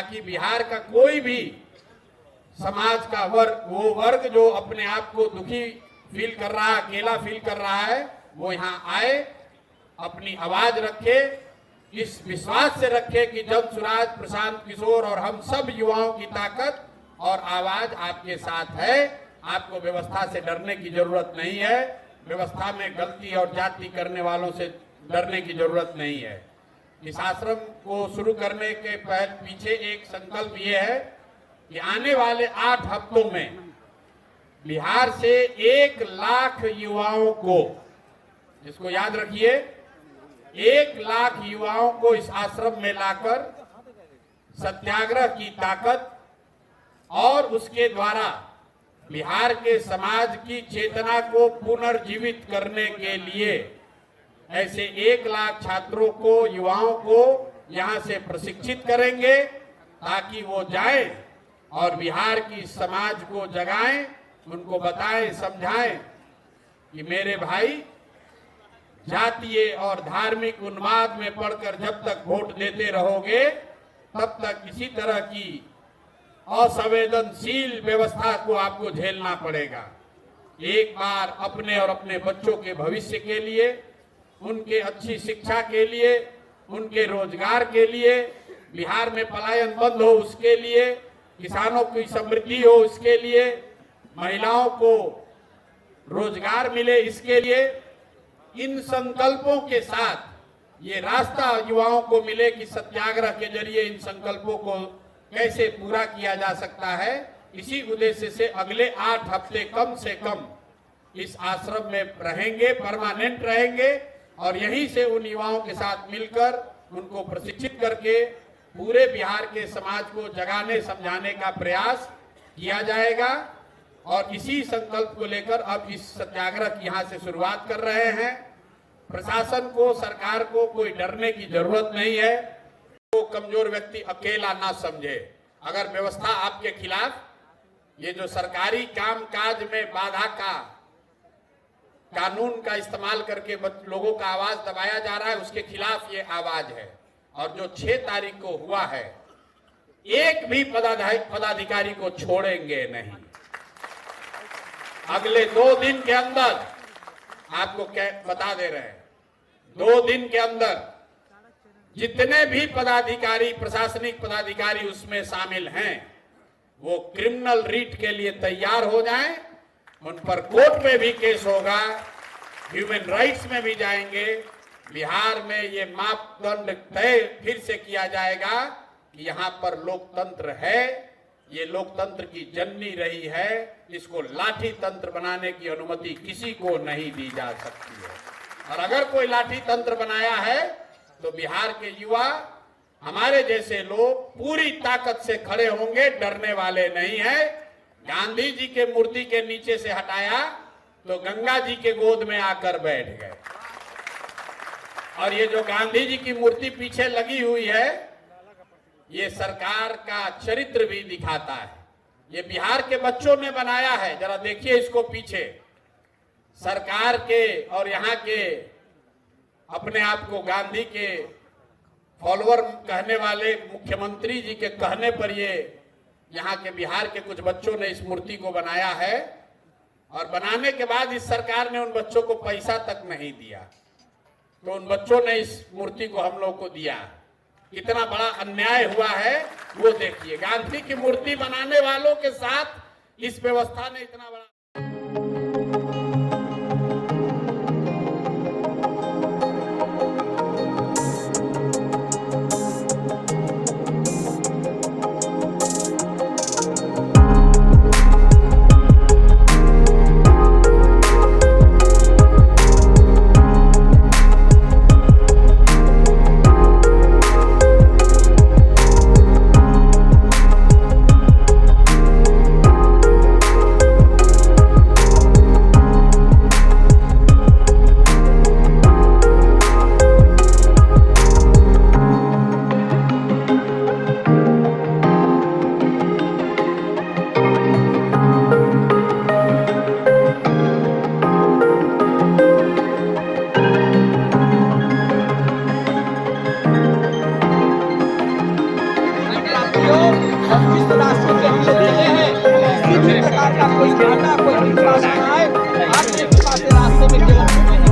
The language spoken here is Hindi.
ताकि बिहार का कोई भी समाज का वर्ग, वो वर्ग जो अपने आप को दुखी फील कर रहा है, अकेला फील कर रहा है, वो यहाँ आए, अपनी आवाज रखे, इस विश्वास से रखे कि जब सुराज, प्रशांत किशोर और हम सब युवाओं की ताकत और आवाज आपके साथ है। आपको व्यवस्था से डरने की जरूरत नहीं है, व्यवस्था में गलती और जाति करने वालों से डरने की जरूरत नहीं है। इस आश्रम को शुरू करने के पीछे एक संकल्प ये है कि आने वाले 8 हफ्तों में बिहार से 1 लाख युवाओं को, इसको याद रखिए, 1 लाख युवाओं को इस आश्रम में लाकर सत्याग्रह की ताकत और उसके द्वारा बिहार के समाज की चेतना को पुनर्जीवित करने के लिए ऐसे 1 लाख छात्रों को, युवाओं को यहां से प्रशिक्षित करेंगे ताकि वो जाएं और बिहार की समाज को जगाएं, उनको बताएं, समझाएं कि मेरे भाई, जातीय और धार्मिक उन्माद में पड़कर जब तक वोट देते रहोगे तब तक इसी तरह की असंवेदनशील व्यवस्था को आपको झेलना पड़ेगा। एक बार अपने और अपने बच्चों के भविष्य के लिए, उनके अच्छी शिक्षा के लिए, उनके रोजगार के लिए, बिहार में पलायन बंद हो उसके लिए, किसानों की समृद्धि हो उसके लिए, महिलाओं को रोजगार मिले इसके लिए, इन संकल्पों के साथ ये रास्ता युवाओं को मिले कि सत्याग्रह के जरिए इन संकल्पों को कैसे पूरा किया जा सकता है। इसी उद्देश्य से अगले 8 हफ्ते कम से कम इस आश्रम में रहेंगे, परमानेंट रहेंगे और यहीं से उन युवाओं के साथ मिलकर उनको प्रशिक्षित करके पूरे बिहार के समाज को जगाने, समझाने का प्रयास किया जाएगा। और इसी संकल्प को लेकर अब इस सत्याग्रह की यहाँ से शुरुआत कर रहे हैं। प्रशासन को, सरकार को कोई डरने की जरूरत नहीं है। तो कमजोर व्यक्ति अकेला ना समझे। अगर व्यवस्था आपके खिलाफ, ये जो सरकारी कामकाज में बाधा का कानून का इस्तेमाल करके लोगों का आवाज दबाया जा रहा है, उसके खिलाफ ये आवाज है। और जो 6 तारीख को हुआ है, एक भी पदाधिकारी को छोड़ेंगे नहीं। अगले 2 दिन के अंदर, आपको क्या बता दे रहे हैं, 2 दिन के अंदर जितने भी पदाधिकारी, प्रशासनिक पदाधिकारी उसमें शामिल हैं, वो क्रिमिनल रीट के लिए तैयार हो जाएं। उन पर कोर्ट में भी केस होगा, ह्यूमन राइट्स में भी जाएंगे। बिहार में ये मापदंड तय फिर से किया जाएगा कि यहाँ पर लोकतंत्र है, ये लोकतंत्र की जननी रही है, इसको लाठी तंत्र बनाने की अनुमति किसी को नहीं दी जा सकती है। और अगर कोई लाठी तंत्र बनाया है तो बिहार के युवा, हमारे जैसे लोग पूरी ताकत से खड़े होंगे, डरने वाले नहीं है। गांधी जी के मूर्ति के नीचे से हटाया तो गंगा जी के गोद में आकर बैठ गए। और ये जो गांधी जी की मूर्ति पीछे लगी हुई है, ये सरकार का चरित्र भी दिखाता है। ये बिहार के बच्चों ने बनाया है, जरा देखिए इसको पीछे। सरकार के और यहाँ के अपने आप को गांधी के फॉलोअर कहने वाले मुख्यमंत्री जी के कहने पर ये यहाँ के बिहार के कुछ बच्चों ने इस मूर्ति को बनाया है। और बनाने के बाद इस सरकार ने उन बच्चों को पैसा तक नहीं दिया, तो उन बच्चों ने इस मूर्ति को हम लोग को दिया। कितना बड़ा अन्याय हुआ है वो देखिए। गांधी की मूर्ति बनाने वालों के साथ इस व्यवस्था ने इतना बड़ा साथियों, हम जिस रास्ते पे हम लोग चले हैं, किसी भी प्रकार का कोई घाटा, कोई विश्वास ना आए। आप ये कृपा से रास्ते में केवल